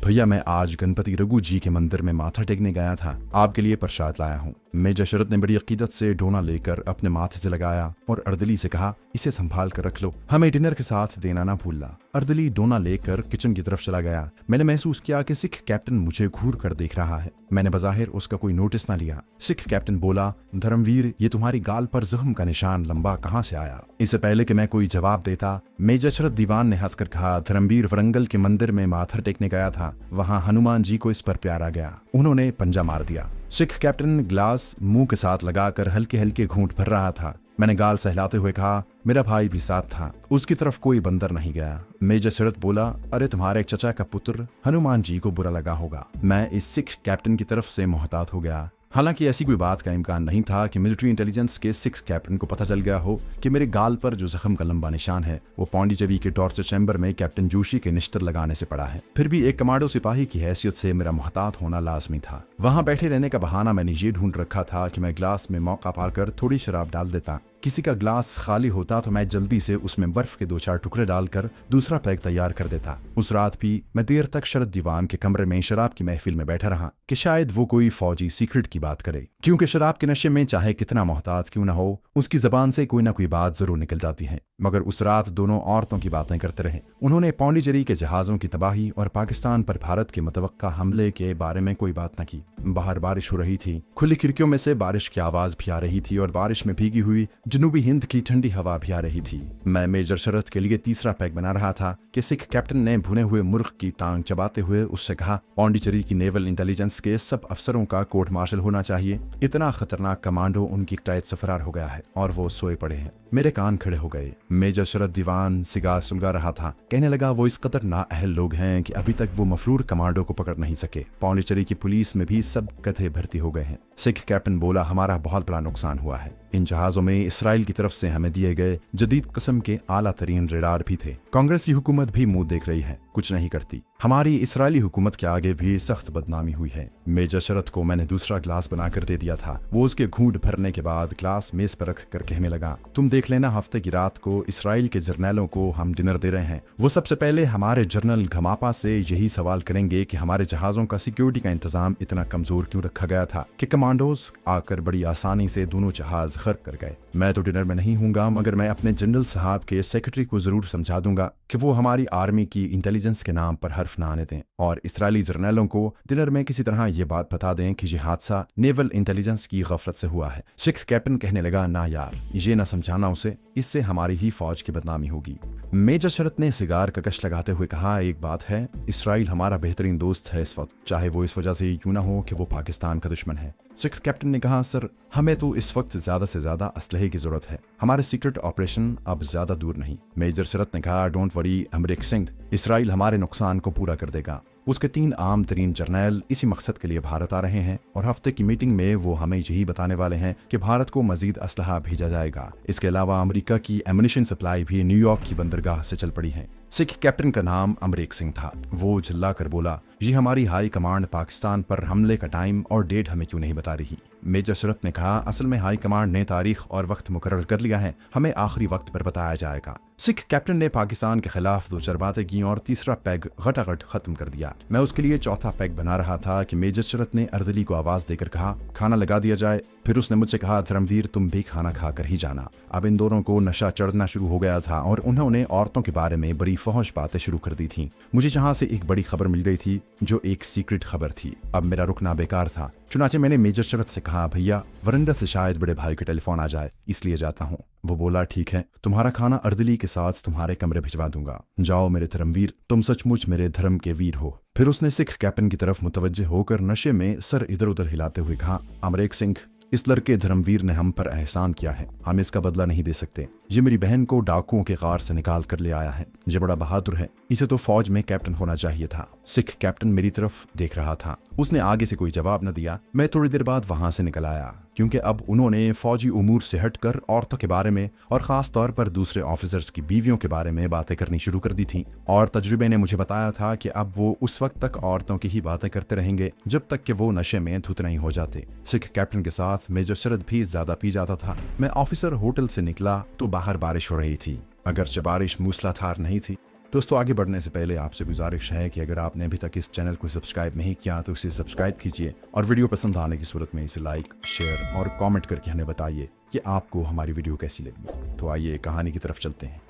भैया मैं आज गणपति रघु जी के मंदिर में माथा टेकने गया था, आपके लिए प्रसाद लाया हूँ। मेजर शरद ने बड़ी अकीदत से डोना लेकर अपने माथे से लगाया और अर्दली से कहा, इसे संभाल कर रख लो, हमें डिनर के साथ देना ना भूलना। अर्दली डोना लेकर किचन की तरफ चला गया। मैंने महसूस किया कि सिख कैप्टन मुझे घूर कर देख रहा है। मैंने बज़ाहिर उसका कोई नोटिस ना लिया। सिख कैप्टन बोला, धर्मवीर ये तुम्हारी गाल पर जख्म का निशान लंबा कहाँ से आया? इससे पहले कि मैं कोई जवाब देता, मेजर शरद दीवान ने हंसकर कहा, धर्मवीर वरंगल के मंदिर में माथा टेकने गया था, वहां हनुमान जी को इस पर प्यार आ गया, उन्होंने पंजा मार दिया। सिख कैप्टन ग्लास मुंह के साथ लगाकर हल्के हल्के घूंट भर रहा था। मैंने गाल सहलाते हुए कहा, मेरा भाई भी साथ था, उसकी तरफ कोई बंदर नहीं गया। मेजर शरद बोला, अरे तुम्हारे चचा का पुत्र हनुमान जी को बुरा लगा होगा। मैं इस सिख कैप्टन की तरफ से मोहतात हो गया। हालांकि ऐसी कोई बात का इम्कान नहीं था कि मिलिट्री इंटेलिजेंस के सिख कैप्टन को पता चल गया हो कि मेरे गाल पर जो जख्म का लंबा निशान है वो पौंडीचेरी के टॉर्चर चैम्बर में कैप्टन जोशी के निश्तर लगाने से पड़ा है। फिर भी एक कमांडो सिपाही की हैसियत से मेरा मोहतात होना लाजमी था। वहां बैठे रहने का बहाना मैंने ये ढूंढ रखा था कि मैं ग्लास में मौका पाकर थोड़ी शराब डाल देता। किसी का ग्लास खाली होता तो मैं जल्दी से उसमें बर्फ के 2-4 टुकड़े डालकर दूसरा पैक तैयार कर देता। उस रात भी मैं देर तक शरद दीवान के कमरे में शराब की महफिल में बैठा रहा कि शायद वो कोई फौजी सीक्रेट की बात करे, क्योंकि शराब के नशे में चाहे कितना मोहतात क्यों ना हो, उसकी जबान से कोई ना कोई बात जरूर निकल जाती है। मगर उस रात दोनों औरतों की बातें करते रहे। उन्होंने पौंडीचेरी के जहाजों की तबाही और पाकिस्तान पर भारत के मुतवक्का हमले के बारे में कोई बात न की। बाहर बारिश हो रही थी, खुली खिड़कियों में से बारिश की आवाज भी आ रही थी और बारिश में भीगी हुई जनूबी हिंद की ठंडी हवा भी आ रही थी। मैं मेजर शरद के लिए तीसरा पैक बना रहा था कि सिख कैप्टन ने भुने हुए मुर्ग की टांग चबाते हुए उससे कहा, पौंडीचेरी की नेवल इंटेलिजेंस के सब अफसरों का कोर्ट मार्शल होना चाहिए। इतना खतरनाक कमांडो उनकी कैद से फरार हो गया है और वो सोए पड़े हैं। मेरे कान खड़े हो गए। मेजर शरद दीवान सिगार सुलगा रहा था। कहने लगा, वो इस कदर नाअहल लोग हैं कि अभी तक वो मफरूर कमांडो को पकड़ नहीं सके। पौंडीचेरी की पुलिस में भी सब कथे भर्ती हो गए हैं। सिख कैप्टन बोला, हमारा बहुत बड़ा नुकसान हुआ है। इन जहाजों में इसराइल की तरफ से हमें दिए गए जदीद किस्म के आला तरीन रेडार भी थे। कांग्रेस की हुकूमत भी मुंह देख रही है, कुछ नहीं करती। हमारी इसराइली हुकूमत के आगे भी सख्त बदनामी हुई है। मेजर शरद को मैंने दूसरा ग्लास बनाकर दे दिया था। वो उसके घूंट भरने के बाद ग्लास मेज पर रख कर कहने लगा, तुम देख लेना, हफ्ते की रात को इसराइल के जर्नैलों को हम डिनर दे रहे हैं। वो सबसे पहले हमारे जनरल घमापा से यही सवाल करेंगे कि हमारे जहाजों का सिक्योरिटी का इंतजाम इतना कमजोर क्यों रखा गया था कि कमांडोज आकर बड़ी आसानी से दोनों जहाज गर्क कर गए। मैं तो डिनर में नहीं हूँगा, मगर मैं अपने जनरल साहब के सेक्रेटरी को जरूर समझा दूंगा कि वो हमारी आर्मी की इंटेलिजेंस के नाम पर हर्फ ना आने दें और इसराइली जर्नैलों को डिनर में किसी तरह ये बात बता दें कि ये हादसा नेवल इंटेलिजेंस की गफलत से हुआ है। सिख कैप्टन कहने लगा, ना यार, ये ना समझाना उसे, इससे हमारी ही फौज की बदनामी होगी। मेजर शरद ने सिगार का कश लगाते हुए कहा, एक बात है, इसराइल हमारा बेहतरीन दोस्त है इस वक्त, चाहे वो इस वजह से यूं ना हो कि वो पाकिस्तान का दुश्मन है। सिक्स कैप्टन ने कहा, सर हमें तो इस वक्त ज्यादा से ज्यादा असलहे की जरूरत है, हमारे सीक्रेट ऑपरेशन अब ज्यादा दूर नहीं। मेजर शरद ने कहा, don't worry Amrik Singh, Israel हमारे नुकसान को पूरा कर देगा। उसके 3 आम तरीन जर्नैल इसी मकसद के लिए भारत आ रहे हैं और हफ्ते की मीटिंग में वो हमें यही बताने वाले हैं कि भारत को मजीद असलहा भेजा जाएगा। इसके अलावा अमेरिका की एमुनिशन सप्लाई भी न्यूयॉर्क की बंदरगाह से चल पड़ी है। सिख कैप्टन का नाम अमरीक सिंह था। वो चिल्ला कर बोला, ये हमारी हाई कमांड पाकिस्तान पर हमले का टाइम और डेट हमें क्यों नहीं बता रही? मेजर शरद ने कहा, असल में हाई कमांड ने तारीख और वक्त मुकर्रर कर लिया है, हमें आखिरी वक्त पर बताया जाएगा। सिख कैप्टन ने पाकिस्तान के खिलाफ 2-4 बातें की और तीसरा पैग घटाघट खत्म कर दिया। मैं उसके लिए चौथा पैग बना रहा था कि मेजर शरद ने अर्दली को आवाज देकर कहा, खाना लगा दिया जाए। फिर उसने मुझसे कहा, धर्मवीर तुम भी खाना खाकर ही जाना। अब इन दोनों को नशा चढ़ना शुरू हो गया था और उन्होंने औरतों के बारे में बड़ी फौज बातें शुरू कर दी थी। मुझे जहाँ से एक बड़ी खबर मिल गई थी जो एक सीक्रेट खबर थी। अब मेरा रुकना बेकार था। चुनाचे मैंने मेजर शरद से कहा, भैया वरंडा से शायद बड़े भाई का टेलीफोन आ जाए, इसलिए जाता हूँ। वो बोला, ठीक है, तुम्हारा खाना अर्दली के साथ तुम्हारे कमरे भिजवा दूंगा। जाओ मेरे धर्मवीर, तुम सचमुच मेरे धर्म के वीर हो। फिर उसने सिख कैप्टन की तरफ मुतवज्जे होकर नशे में सर इधर उधर हिलाते हुए कहा, अमरीक सिंह, इस लड़के धर्मवीर ने हम पर एहसान किया है, हम इसका बदला नहीं दे सकते। ये मेरी बहन को डाकुओं के गार से निकाल कर ले आया है, ये बड़ा बहादुर है, इसे तो फौज में कैप्टन होना चाहिए था। सिख कैप्टन मेरी तरफ देख रहा था। उसने आगे से कोई जवाब न दिया। मैं थोड़ी देर बाद वहां से निकल आया, क्योंकि अब उन्होंने फौजी उमूर से हटकर औरतों के बारे में और खास तौर पर दूसरे ऑफिसर्स की बीवियों के बारे में बातें करनी शुरू कर दी थी। और तजुर्बे ने मुझे बताया था कि अब वो उस वक्त तक औरतों की ही बातें करते रहेंगे जब तक कि वो नशे में धुत नहीं हो जाते। सिख कैप्टन के साथ मेजर शरद भी ज्यादा पी जाता था। मैं ऑफिसर होटल से निकला तो बाहर बारिश हो रही थी। अगरचे बारिश मूसलाधार नहीं थी, दोस्तों, आगे बढ़ने से पहले आपसे गुजारिश है कि अगर आपने अभी तक इस चैनल को सब्सक्राइब नहीं किया तो इसे सब्सक्राइब कीजिए और वीडियो पसंद आने की सूरत में इसे लाइक, शेयर और कमेंट करके हमें बताइए कि आपको हमारी वीडियो कैसी लगी। तो आइए कहानी की तरफ चलते हैं।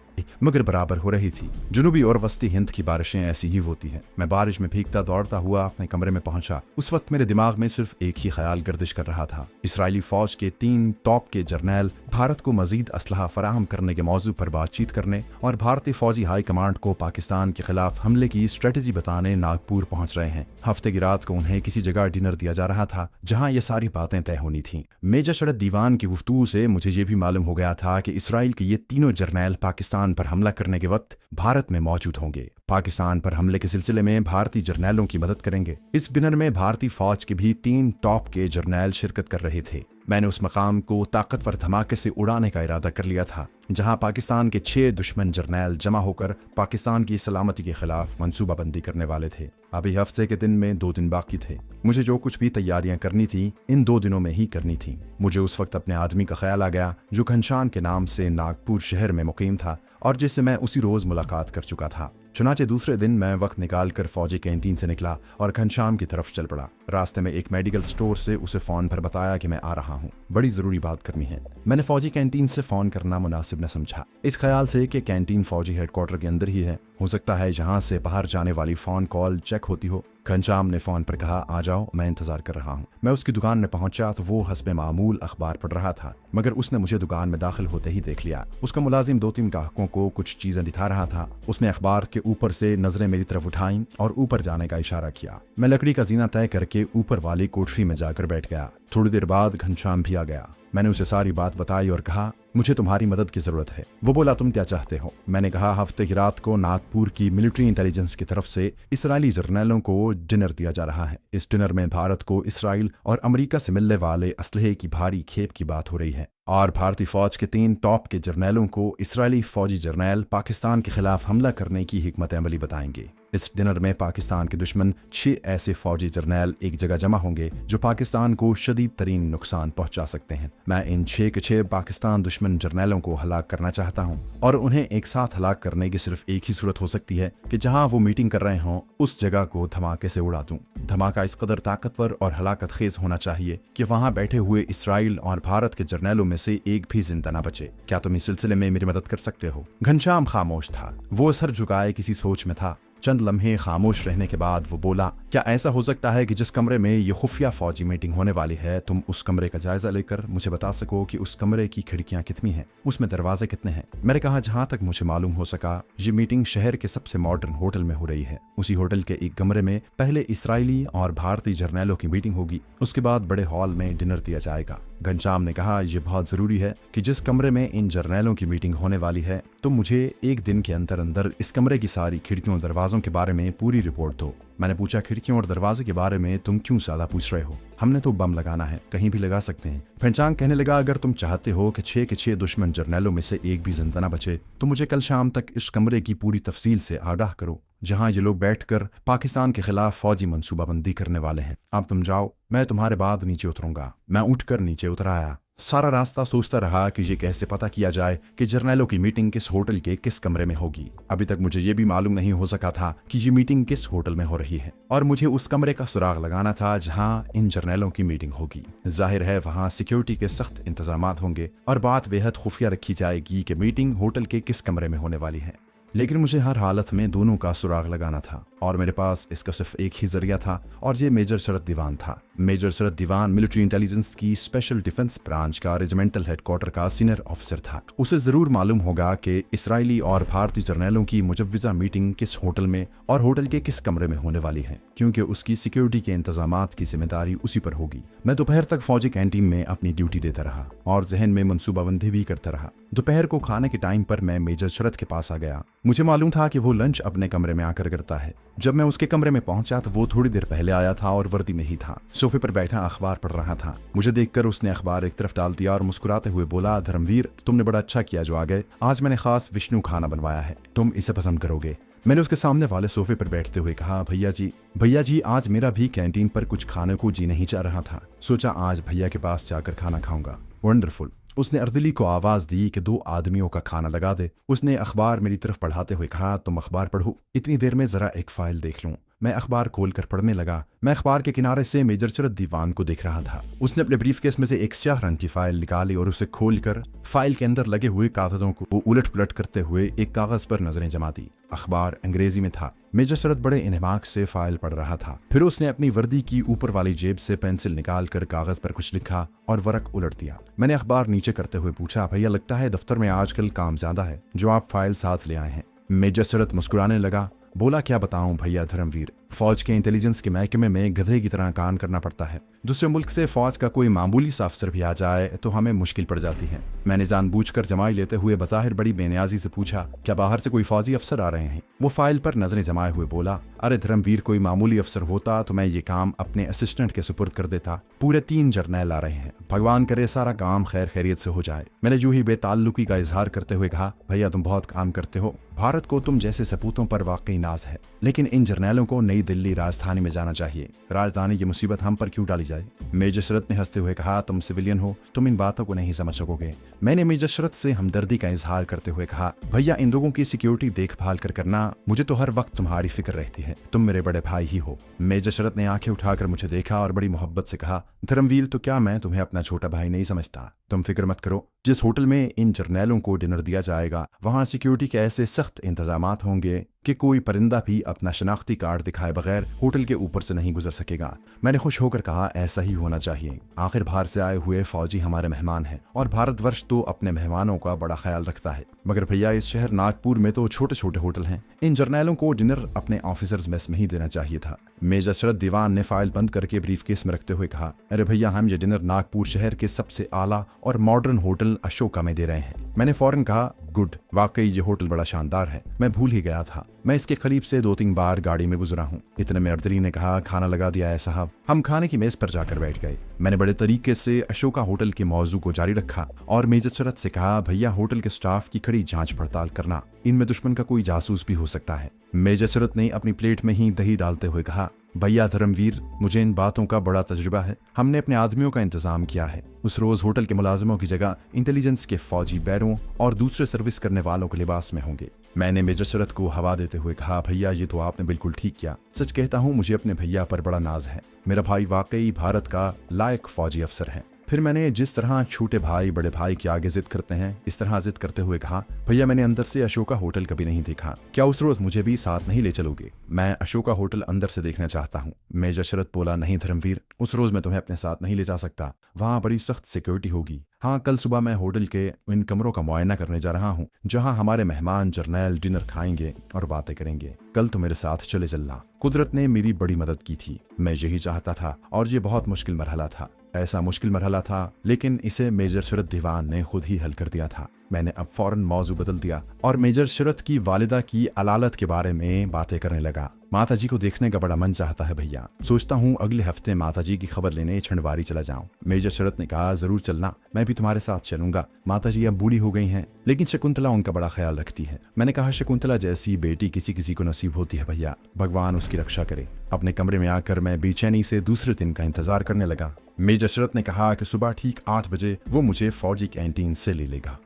मगर बराबर हो रही थी। जुनूबी और वस्ती हिंद की बारिशें ऐसी ही होती हैं। मैं बारिश में भीगता दौड़ता हुआ अपने कमरे में पहुंचा। उस वक्त मेरे दिमाग में सिर्फ एक ही ख्याल गर्दिश कर रहा था। इसराइली फौज के 3 टॉप के जर्नैल भारत को मजीद असलहा फराहम करने के मौजू पर बातचीत करने और भारतीय फौजी हाई कमांड को पाकिस्तान के खिलाफ हमले की स्ट्रेटेजी बताने नागपुर पहुंच रहे हैं। हफ्ते की रात को उन्हें किसी जगह डिनर दिया जा रहा था जहां ये सारी बातें तय होनी थीं। मेजर शरद दीवान की गुफ्तगू से मुझे ये भी मालूम हो गया था कि इसराइल के ये तीनों जर्नैल पाकिस्तान पर हमला करने के वक्त भारत में मौजूद होंगे। पाकिस्तान पर हमले के सिलसिले में भारतीय जर्नैलों की मदद करेंगे। इस डिनर में भारतीय फौज के भी 3 टॉप के जर्नैल शिरकत कर रहे थे। मैंने उस मकाम को ताकतवर धमाके से उड़ाने का इरादा कर लिया था जहां पाकिस्तान के 6 दुश्मन जर्नैल जमा होकर पाकिस्तान की सलामती के खिलाफ मंसूबाबंदी करने वाले थे। अभी हफ्ते के दिन में 2 दिन बाकी थे। मुझे जो कुछ भी तैयारियां करनी थी इन 2 दिनों में ही करनी थी। मुझे उस वक्त अपने आदमी का ख्याल आ गया जो घनश्याम के नाम से नागपुर शहर में मुकीम था और जिससे मैं उसी रोज मुलाकात कर चुका था। चुनाचे दूसरे दिन मैं वक्त निकालकर फौजी कैंटीन से निकला और घनश्याम की तरफ चल पड़ा। रास्ते में एक मेडिकल स्टोर से उसे फोन पर बताया कि मैं आ रहा हूँ, बड़ी जरूरी बात करनी है। मैंने फौजी कैंटीन से फोन करना मुनासिब न समझा, इस ख्याल से कि कैंटीन फौजी हेडक्वार्टर के अंदर ही है, हो सकता है जहां से बाहर जाने वाली फोन कॉल चेक होती हो। घनश्याम ने फोन पर कहा, आ जाओ, मैं इंतजार कर रहा हूँ। मैं उसकी दुकान में पहुंचा तो वो हस्बे मामूल अखबार पढ़ रहा था, मगर उसने मुझे दुकान में दाखिल होते ही देख लिया। उसका मुलाजिम 2-3 ग्राहकों को कुछ चीजें दिखा रहा था। उसने अखबार के ऊपर से नजरें मेरी तरफ उठाई और ऊपर जाने का इशारा किया। मैं लकड़ी का जीना तय करके ऊपर वाली कोठरी में जाकर बैठ गया। थोड़ी देर बाद घनश्याम भी आ गया। मैंने उसे सारी बात बताई और कहा, मुझे तुम्हारी मदद की जरूरत है। वो बोला, तुम क्या चाहते हो? मैंने कहा, हफ्ते की रात को नागपुर की मिलिट्री इंटेलिजेंस की तरफ से इसराइली जर्नैलों को डिनर दिया जा रहा है। इस डिनर में भारत को इसराइल और अमेरिका से मिलने वाले असलहे की भारी खेप की बात हो रही है और भारतीय फौज के 3 टॉप के जर्नैलों को इसराइली फौजी जर्नैल पाकिस्तान के खिलाफ हमला करने की हिकमत अमली बताएंगे। इस डिनर में पाकिस्तान के दुश्मन 6 ऐसे फौजी जर्नैल एक जगह जमा होंगे जो पाकिस्तान को शदीद तरीन नुकसान पहुंचा सकते हैं। मैं इन 6 के 6 पाकिस्तान दुश्मन जर्नैलों को हलाक करना चाहता हूं और उन्हें एक साथ हलाक करने की सिर्फ एक ही सूरत हो सकती है कि जहां वो मीटिंग कर रहे हों उस जगह को धमाके से उड़ा दूं। धमाका इस कदर ताकतवर और हलाकत खेज होना चाहिए कि वहां बैठे हुए इसराइल और भारत के जर्नैलों में से एक भी जिंदा न बचे। क्या तुम इस सिलसिले में मेरी मदद कर सकते हो? घनश्याम खामोश था। वो सर झुकाए किसी सोच में था। चंद लम्हे खामोश रहने के बाद वो बोला, क्या ऐसा हो सकता है कि जिस कमरे में ये खुफिया फौजी मीटिंग होने वाली है तुम उस कमरे का जायजा लेकर मुझे बता सको कि उस कमरे की खिड़कियां कितनी हैं, उसमें दरवाजे कितने हैं? मैंने कहा, जहां तक मुझे मालूम हो सका ये मीटिंग शहर के सबसे मॉडर्न होटल में हो रही है। उसी होटल के एक कमरे में पहले इसराइली और भारतीय जर्नैलों की मीटिंग होगी, उसके बाद बड़े हॉल में डिनर दिया जाएगा। घनश्याम ने कहा, यह बहुत जरूरी है कि जिस कमरे में इन जर्नैलों की मीटिंग होने वाली है तुम मुझे एक दिन के अंदर अंदर इस कमरे की सारी खिड़कियों और दरवाजों के बारे में पूरी रिपोर्ट दो। मैंने पूछा, खिड़कियों और दरवाजे के बारे में तुम क्यों ज्यादा पूछ रहे हो? हमने तो बम लगाना है, कहीं भी लगा सकते हैं। घनश्याम कहने लगा, अगर तुम चाहते हो कि 6 के 6 दुश्मन जर्नैलों में से एक भी जिंदा न बचे तो मुझे कल शाम तक इस कमरे की पूरी तफसील से आगाह करो जहां ये लोग बैठकर पाकिस्तान के खिलाफ फौजी मंसूबाबंदी करने वाले हैं। अब तुम जाओ, मैं तुम्हारे बाद नीचे उतरूंगा। मैं उठकर नीचे उतर आया। सारा रास्ता सोचता रहा कि ये कैसे पता किया जाए कि जर्नैलों की मीटिंग किस होटल के किस कमरे में होगी। अभी तक मुझे ये भी मालूम नहीं हो सका था कि ये मीटिंग किस होटल में हो रही है और मुझे उस कमरे का सुराग लगाना था जहां इन जर्नैलों की मीटिंग होगी। जाहिर है वहां सिक्योरिटी के सख्त इंतजामात होंगे और बात बेहद खुफिया रखी जाएगी कि मीटिंग होटल के किस कमरे में होने वाली है। लेकिन मुझे हर हालत में दोनों का सुराग लगाना था और मेरे पास इसका सिर्फ एक ही जरिया था और ये मेजर शरद दीवान था। मेजर शरद दीवान मिलिट्री इंटेलिजेंस की स्पेशल डिफेंस ब्रांच का रेजिमेंटल हेडक्वार्टर का सीनियर ऑफिसर था। उसे जरूर मालूम होगा कि इसराइली और भारतीय जर्नैलों की मुजव्विजा मीटिंग किस होटल में और होटल के किस कमरे में होने वाली है, क्योंकि उसकी सिक्योरिटी के इंतजामात की जिम्मेदारी उसी पर होगी। मैं दोपहर तक फौजी कैंटीन में अपनी ड्यूटी देता रहा और जहन में मंसूबाबंदी भी करता रहा। दोपहर को खाने के टाइम पर मैं मेजर शरद के पास आ गया। मुझे मालूम था कि वो लंच अपने कमरे में आकर करता है। जब मैं उसके कमरे में पहुंचा तो वो थोड़ी देर पहले आया था और वर्दी में ही था। सोफे पर बैठा अखबार पढ़ रहा था। मुझे देखकर उसने अखबार एक तरफ डाल दिया और मुस्कुराते हुए बोला, धर्मवीर, तुमने बड़ा अच्छा किया जो आ गए। आज मैंने खास विष्णु खाना बनवाया है, तुम इसे पसंद करोगे। मैंने उसके सामने वाले सोफे पर बैठते हुए कहा, भैया जी आज मेरा भी कैंटीन पर कुछ खाने को जी नहीं चाह रहा था, सोचा आज भैया के पास जाकर खाना खाऊंगा। वंडरफुल। उसने अर्दली को आवाज दी कि 2 आदमियों का खाना लगा दे। उसने अखबार मेरी तरफ पढ़ाते हुए कहा, तुम अखबार पढ़ो, इतनी देर में जरा एक फाइल देख लूं। मैं अखबार खोलकर पढ़ने लगा। मैं अखबार के किनारे से मेजर शरद दीवान को देख रहा था। उसने अपने ब्रीफकेस में से एक स्याह रंग की फाइल निकाली और उसे खोलकर फाइल के अंदर लगे हुए कागजों को उलट पुलट करते हुए एक कागज पर नजरें जमा दी। अखबार अंग्रेजी में था। मेजर शरद बड़े इन्हमाक से फाइल पढ़ रहा था। फिर उसने अपनी वर्दी की ऊपर वाली जेब से पेंसिल निकालकर कागज पर कुछ लिखा और वरक उलट दिया। मैंने अखबार नीचे करते हुए पूछा, भैया लगता है दफ्तर में आजकल काम ज्यादा है जो आप फाइल साथ ले आए हैं। मेजर शरद मुस्कुराने लगा, बोला, क्या बताऊं भैया धर्मवीर, फौज के इंटेलिजेंस के महकमे में गधे की तरह काम करना पड़ता है। दूसरे मुल्क से फौज का कोई मामूली सा अफसर भी आ जाए तो हमें मुश्किल पड़ जाती है। मैंने जानबूझकर जमाई लेते हुए बज़ाहिर बड़ी बेनियाजी से पूछा, क्या बाहर से कोई फौजी अफसर आ रहे हैं? वो फाइल पर नजरें जमाए हुए बोला, अरे धर्मवीर, कोई मामूली अफसर होता तो मैं ये काम अपने असिस्टेंट के सुपुर्द कर देता। पूरे 3 जर्नैल आ रहे हैं, भगवान करे सारा काम खैर खैरियत से हो जाए। मैंने यूं ही बेताल्लुकी का इजहार करते हुए कहा, भैया तुम बहुत काम करते हो, भारत को तुम जैसे सपूतों पर वाकई नाज है, लेकिन इन जर्नैलों को नई दिल्ली राजधानी में जाना चाहिए। राजधानी की मुसीबत हम पर क्यों डाली जाए? मेजर शरद ने हंसते हुए कहा, तुम सिविलियन हो, तुम इन बातों को नहीं समझ सकोगे। मैंने मेजर शरद से हमदर्दी का इजहार करते हुए कहा, भैया इन लोगों की सिक्योरिटी देखभाल करना, मुझे तो हर वक्त तुम्हारी फिक्र रहती है, तुम मेरे बड़े भाई ही हो। मेजर शरद ने आंखें उठाकर मुझे देखा और बड़ी मोहब्बत से कहा, धर्मवीर, तो क्या मैं तुम्हें अपना छोटा भाई नहीं समझता? तुम फिक्र मत करो, जिस होटल में इन जर्नैलों को डिनर दिया जाएगा वहां सिक्योरिटी के ऐसे सख्त इंतजामात होंगे कि कोई परिंदा भी अपना शनाख्ती कार्ड दिखाए बगैर होटल के ऊपर से नहीं गुजर सकेगा। मैंने खुश होकर कहा, ऐसा ही होना चाहिए, आखिर बाहर से आए हुए फौजी हमारे मेहमान हैं और भारतवर्ष तो अपने मेहमानों का बड़ा ख्याल रखता है। मगर भैया, इस शहर नागपुर में तो छोटे छोटे होटल हैं, इन जर्नैलों को डिनर अपने ऑफिसर्स मेस में ही देना चाहिए था। मेजर शरद दीवान ने फाइल बंद करके ब्रीफकेस में रखते हुए कहा, अरे भैया, हम ये डिनर नागपुर शहर के सबसे आला और मॉडर्न होटल अशोका में दे रहे हैं। मैंने फौरन कहा, गुड, वाकई ये होटल बड़ा शानदार है, मैं भूल ही गया था, मैं इसके करीब से 2-3 बार गाड़ी में गुजरा हूँ। इतने में अर्दली ने कहा, खाना लगा दिया है साहब। हम खाने की मेज पर जाकर बैठ गए। मैंने बड़े तरीके से अशोका होटल के मौजू को जारी रखा और मेजर शरद से कहा, भैया होटल के स्टाफ की कड़ी जांच पड़ताल करना, इनमें दुश्मन का कोई जासूस भी हो सकता है। मेजर शरद ने अपनी प्लेट में ही दही डालते हुए कहा, भैया धर्मवीर, मुझे इन बातों का बड़ा तजुर्बा है, हमने अपने आदमियों का इंतजाम किया है। उस रोज होटल के मुलाजिमों की जगह इंटेलिजेंस के फौजी बैरों और दूसरे सर्विस करने वालों के लिबास में होंगे। मैंने मेजर शरद को हवा देते हुए कहा, भैया ये तो आपने बिल्कुल ठीक किया, सच कहता हूँ मुझे अपने भैया पर बड़ा नाज है, मेरा भाई वाकई भारत का लायक फौजी अफसर है। फिर मैंने जिस तरह छोटे भाई बड़े भाई के आगे जिद करते हैं इस तरह जिद करते हुए कहा, भैया मैंने अंदर से अशोका होटल कभी नहीं देखा, क्या उस रोज मुझे भी साथ नहीं ले चलोगे? मैं अशोका होटल अंदर से देखना चाहता हूँ। मेजर शरद बोला, नहीं धर्मवीर, उस रोज मैं तुम्हें अपने साथ नहीं ले जा सकता, वहाँ बड़ी सख्त सिक्योरिटी होगी। हाँ, कल सुबह मैं होटल के इन कमरों का मुआयना करने जा रहा हूँ जहाँ हमारे मेहमान जर्नैल डिनर खाएंगे और बातें करेंगे। कल तो मेरे साथ चले चलना। कुदरत ने मेरी बड़ी मदद की थी, मैं यही चाहता था और ये बहुत मुश्किल मरहला था। ऐसा मुश्किल मरहला था लेकिन इसे मेजर शरद दीवान ने खुद ही हल कर दिया था। मैंने अब फौरन मौजू बदल दिया और मेजर शरद की वालिदा की अलालत के बारे में बातें करने लगा। माता जी को देखने का बड़ा मन चाहता है भैया, सोचता हूँ अगले हफ्ते माता जी की खबर लेने छंडवारी चला जाऊं। मेजर शरद ने कहा, जरूर चलना, मैं भी तुम्हारे साथ चलूंगा। माता जी अब बूढ़ी हो गई हैं लेकिन शकुंतला उनका बड़ा ख्याल रखती है। मैंने कहा, शकुंतला जैसी बेटी किसी किसी को नसीब होती है भैया, भगवान उसकी रक्षा करे। अपने कमरे में आकर मैं बेचैनी से दूसरे दिन का इंतजार करने लगा। मेजर शरद ने कहा कि सुबह ठीक 8 बजे वो मुझे फौजी कैंटीन से ले लेगा।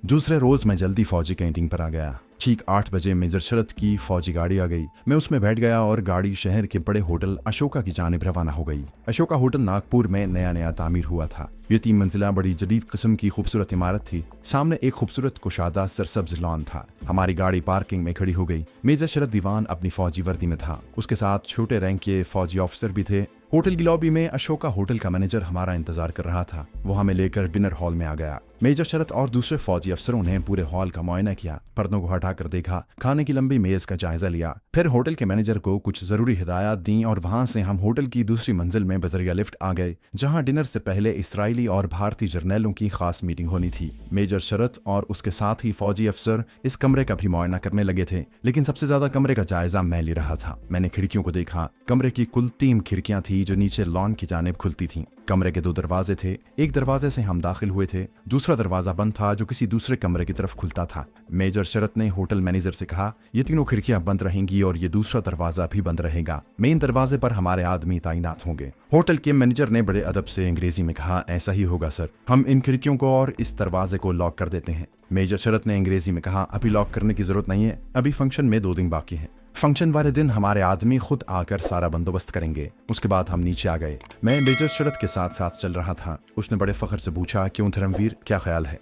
दूसरे रोज मैं जल्दी फौजी कैंटीन पर आ गया। ठीक 8 बजे मेजर शरद की फौजी गाड़ी आ गई। मैं उसमें बैठ गया और गाड़ी शहर के बड़े होटल अशोका की जानिब रवाना हो गई। अशोका होटल नागपुर में नया नया तामीर हुआ था। ये 3 मंजिला बड़ी जदीद किस्म की खूबसूरत इमारत थी। सामने एक खूबसूरत कुशादा सरसब्ज लॉन था। हमारी गाड़ी पार्किंग में खड़ी हो गई। मेजर शरद दीवान अपनी फौजी वर्दी में था, उसके साथ छोटे रैंक के फौजी ऑफिसर भी थे। होटल की लॉबी में अशोका होटल का मैनेजर हमारा इंतजार कर रहा था। वो हमें लेकर डिनर हॉल में आ गया। मेजर शरद और दूसरे फौजी अफसरों ने पूरे हॉल का मुआयना किया, पर्दों को हटाकर देखा, खाने की लंबी मेज का जायजा लिया। फिर होटल के मैनेजर को कुछ जरूरी हिदायत दी और वहां से हम होटल की दूसरी मंजिल में बजरिया लिफ्ट आ गए, जहां डिनर से पहले इसराइली और भारतीय जर्नैलों की खास मीटिंग होनी थी। मेजर शरद और उसके साथ ही फौजी अफसर इस कमरे का भी मुआयना करने लगे थे, लेकिन सबसे ज्यादा कमरे का जायजा मैं ले रहा था। मैंने खिड़कियों को देखा। कमरे की कुल 3 खिड़कियां थी जो नीचे लॉन की जानिब खुलती थीं। कमरे के 2 दरवाजे थे। एक दरवाजे से हम दाखिल हुए थे, दूसरा दरवाजा बंद था जो किसी दूसरे कमरे की तरफ खुलता था। मेजर शरद ने होटल मैनेजर से कहा, ये तीनों खिड़कियां बंद रहेंगी और ये दूसरा दरवाजा भी बंद रहेगा। मेन दरवाजे पर हमारे आदमी तैनात होंगे। होटल के मैनेजर ने बड़े अदब से अंग्रेजी में कहा, ऐसा ही होगा सर, हम इन खिड़कियों को और इस दरवाजे को लॉक कर देते हैं। मेजर शरत ने अंग्रेजी में कहा, अभी लॉक करने की जरूरत नहीं है, अभी फंक्शन में 2 दिन बाकी है। फंक्शन वाले दिन हमारे आदमी खुद आकर सारा बंदोबस्त करेंगे। उसके बाद हम नीचे आ गए। मैं मेजर शरत के साथ साथ चल रहा था। उसने बड़े फख्र से पूछा, क्यों धर्मवीर, क्या ख्याल है?